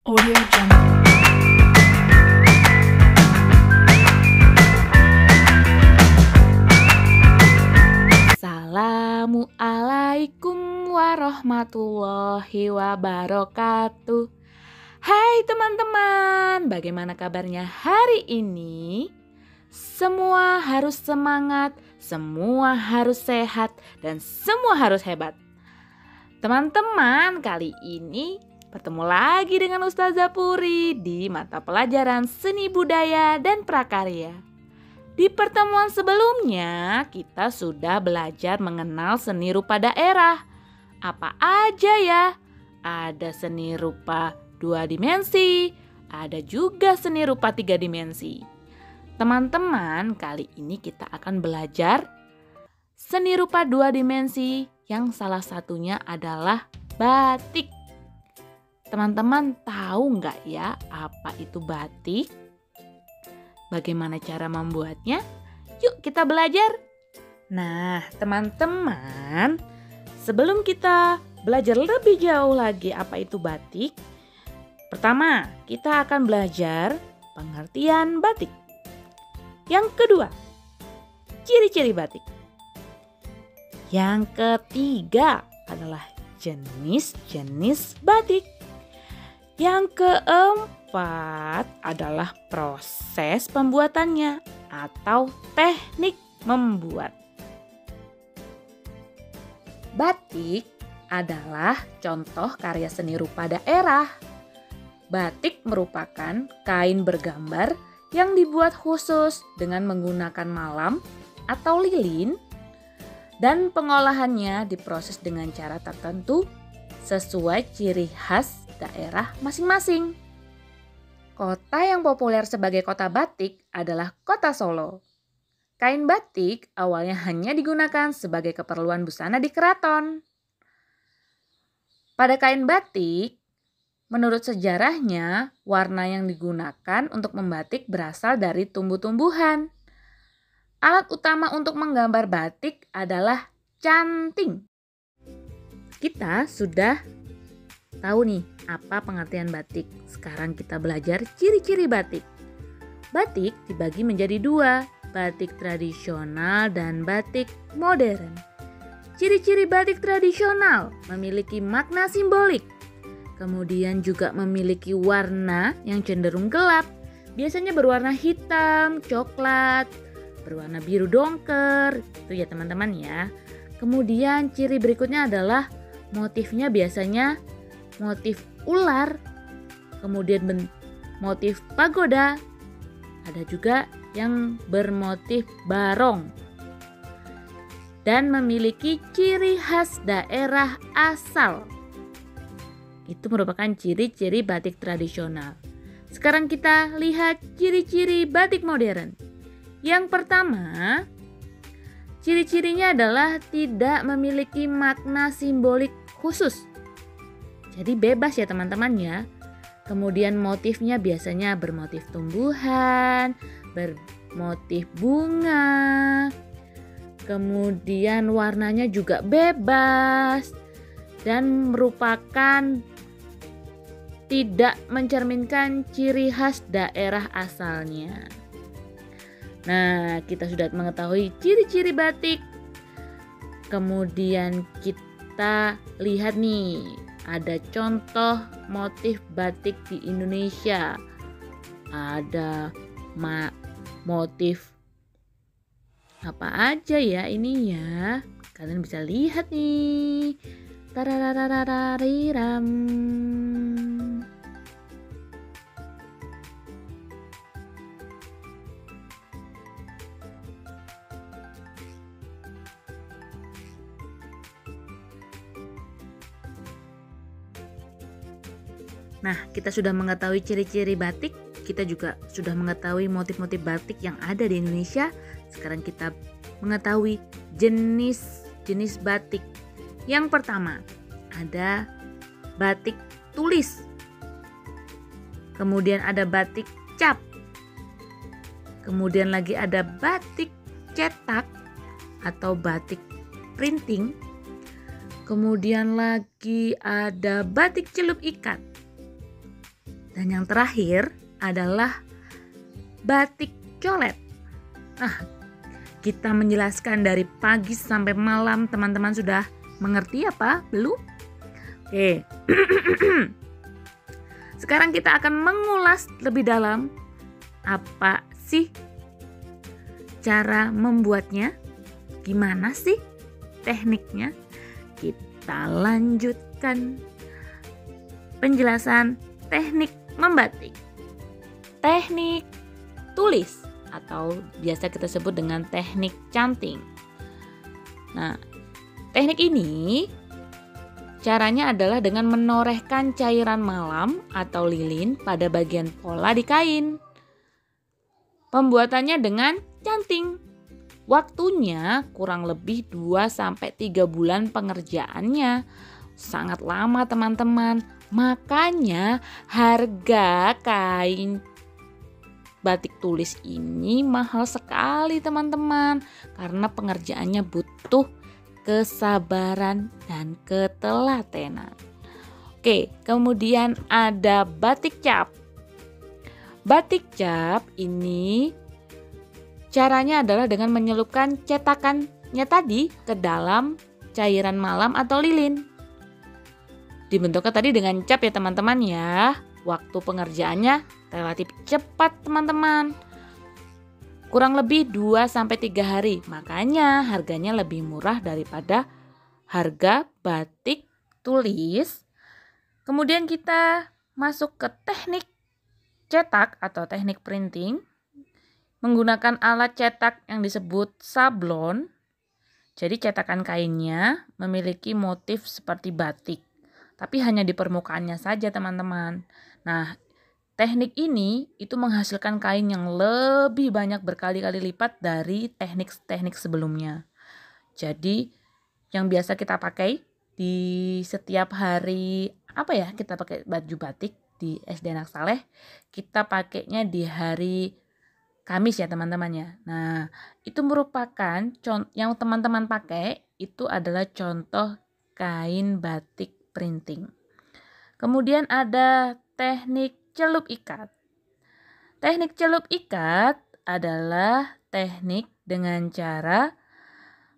Audio Jungle. Assalamualaikum warahmatullahi wabarakatuh. Hai teman-teman, bagaimana kabarnya hari ini? Semua harus semangat, semua harus sehat, dan semua harus hebat. Teman-teman, kali ini bertemu lagi dengan Ustazah Puri di mata pelajaran Seni Budaya dan Prakarya. Di pertemuan sebelumnya, kita sudah belajar mengenal seni rupa daerah. Apa aja ya? Ada seni rupa 2 dimensi, ada juga seni rupa 3 dimensi. Teman-teman, kali ini kita akan belajar seni rupa 2 dimensi yang salah satunya adalah batik. Teman-teman tahu nggak ya apa itu batik? Bagaimana cara membuatnya? Yuk kita belajar. Nah teman-teman, sebelum kita belajar lebih jauh lagi apa itu batik, pertama kita akan belajar pengertian batik. Yang kedua, ciri-ciri batik. Yang ketiga adalah jenis-jenis batik. Yang keempat adalah proses pembuatannya atau teknik membuat. Batik adalah contoh karya seni rupa daerah. Batik merupakan kain bergambar yang dibuat khusus dengan menggunakan malam atau lilin, dan pengolahannya diproses dengan cara tertentu sesuai ciri khas daerah masing-masing. Kota yang populer sebagai kota batik adalah Kota Solo. Kain batik awalnya hanya digunakan sebagai keperluan busana di keraton. Pada kain batik, menurut sejarahnya, warna yang digunakan untuk membatik berasal dari tumbuh-tumbuhan. Alat utama untuk menggambar batik adalah canting. Kita sudah tahu nih apa pengertian batik. Sekarang kita belajar ciri-ciri batik. Batik dibagi menjadi 2, batik tradisional dan batik modern. Ciri-ciri batik tradisional memiliki makna simbolik. Kemudian juga memiliki warna yang cenderung gelap. Biasanya berwarna hitam, coklat, berwarna biru dongker. Itu ya teman-teman ya. Kemudian ciri berikutnya adalah motifnya biasanya motif ular, kemudian motif pagoda, ada juga yang bermotif barong, dan memiliki ciri khas daerah asal. Itu merupakan ciri-ciri batik tradisional. Sekarang kita lihat ciri-ciri batik modern. Yang pertama, ciri-cirinya adalah tidak memiliki makna simbolik khusus. Jadi bebas ya teman-teman ya. Kemudian motifnya biasanya bermotif tumbuhan, bermotif bunga. Kemudian warnanya juga bebas dan merupakan tidak mencerminkan ciri khas daerah asalnya. Nah, kita sudah mengetahui ciri-ciri batik. Kemudian kita lihat nih, ada contoh motif batik di Indonesia. Ada motif apa aja ya ini ya? Kalian bisa lihat nih. Tararararariram. Nah, kita sudah mengetahui ciri-ciri batik, kita juga sudah mengetahui motif-motif batik yang ada di Indonesia. Sekarang kita mengetahui jenis-jenis batik. Yang pertama, ada batik tulis. Kemudian ada batik cap. Kemudian lagi ada batik cetak atau batik printing. Kemudian lagi ada batik celup ikat. Dan yang terakhir adalah batik colet. Nah, kita menjelaskan dari pagi sampai malam, teman-teman sudah mengerti apa? Belum? Oke. Sekarang kita akan mengulas lebih dalam apa sih cara membuatnya, gimana sih tekniknya. Kita lanjutkan penjelasan teknik membatik. Teknik tulis atau biasa kita sebut dengan teknik canting. Nah, teknik ini caranya adalah dengan menorehkan cairan malam atau lilin pada bagian pola di kain. Pembuatannya dengan canting. Waktunya kurang lebih 2-3 bulan pengerjaannya. Sangat lama teman-teman. Makanya harga kain batik tulis ini mahal sekali teman-teman. Karena pengerjaannya butuh kesabaran dan ketelatenan. Oke, kemudian ada batik cap. Batik cap ini caranya adalah dengan menyelupkan cetakannya tadi ke dalam cairan malam atau lilin. Dibentuknya tadi dengan cap ya teman-teman ya. Waktu pengerjaannya relatif cepat teman-teman. Kurang lebih 2-3 hari. Makanya harganya lebih murah daripada harga batik tulis. Kemudian kita masuk ke teknik cetak atau teknik printing. Menggunakan alat cetak yang disebut sablon. Jadi cetakan kainnya memiliki motif seperti batik. Tapi hanya di permukaannya saja teman-teman. Nah, teknik ini itu menghasilkan kain yang lebih banyak berkali-kali lipat dari teknik-teknik sebelumnya. Jadi yang biasa kita pakai di setiap hari kita pakai baju batik di SD Anak Saleh, kita pakainya di hari Kamis ya teman-teman ya. Nah, itu merupakan yang teman-teman pakai itu adalah contoh kain batik printing. Kemudian ada teknik celup ikat. Teknik celup ikat adalah teknik dengan cara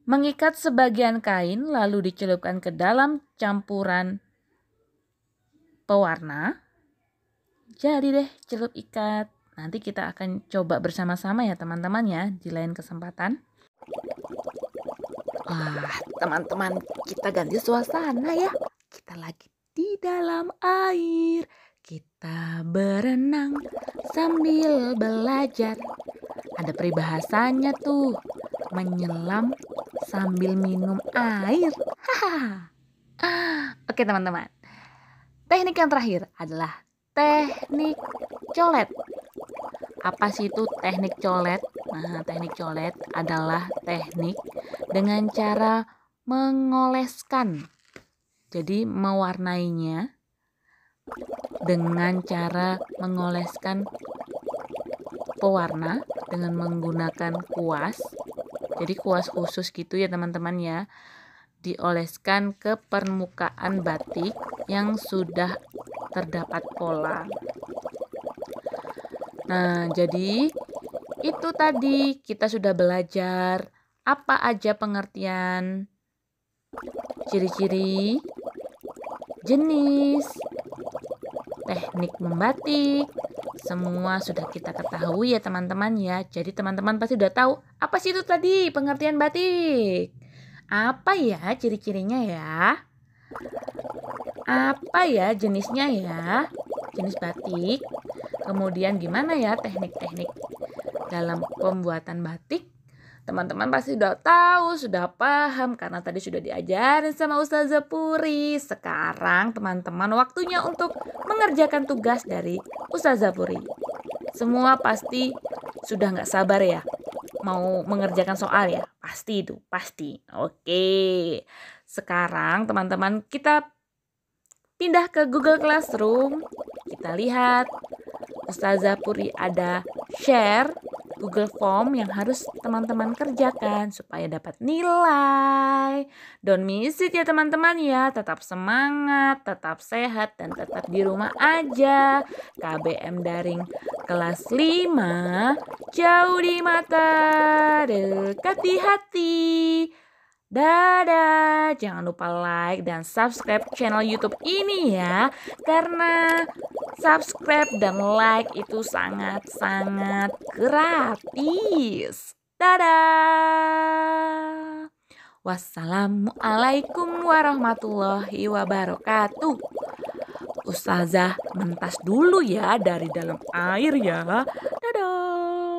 mengikat sebagian kain lalu dicelupkan ke dalam campuran pewarna. Jadi deh celup ikat. Nanti kita akan coba bersama-sama ya teman-teman ya di lain kesempatan. Wah, teman-teman, kita ganti suasana ya. Kita lagi di dalam air. Kita berenang sambil belajar. Ada peribahasanya tuh. Menyelam sambil minum air. Oke teman-teman. Teknik yang terakhir adalah teknik colet. Apa sih itu teknik colet? Nah, teknik colet adalah teknik dengan cara mengoleskan. Jadi mewarnainya dengan cara mengoleskan pewarna dengan menggunakan kuas. Jadi kuas khusus gitu ya teman-teman ya. Dioleskan ke permukaan batik yang sudah terdapat pola. Nah, jadi itu tadi kita sudah belajar apa aja pengertian, ciri-ciri, jenis, teknik membatik. Semua sudah kita ketahui ya teman-teman ya. Jadi teman-teman pasti udah tahu apa sih itu tadi pengertian batik. Apa ya ciri-cirinya ya? Apa ya jenisnya ya? Jenis batik. Kemudian gimana ya teknik-teknik dalam pembuatan batik? Teman-teman pasti sudah tahu, sudah paham karena tadi sudah diajarin sama Ustazah Puri. Sekarang teman-teman waktunya untuk mengerjakan tugas dari Ustazah Puri. Semua pasti sudah nggak sabar ya mau mengerjakan soal ya? Pasti itu, pasti. Oke. Sekarang teman-teman kita pindah ke Google Classroom. Kita lihat Ustazah Puri ada share Google Form yang harus teman-teman kerjakan supaya dapat nilai. Don't miss it ya teman-teman ya. Tetap semangat, tetap sehat, dan tetap di rumah aja. KBM Daring kelas 5, jauh di mata, dekat di hati. Dadah, jangan lupa like dan subscribe channel YouTube ini ya. Karena subscribe dan like itu sangat-sangat gratis. Dadah. Wassalamualaikum warahmatullahi wabarakatuh. Ustazah mentas dulu ya dari dalam air ya. Dadah.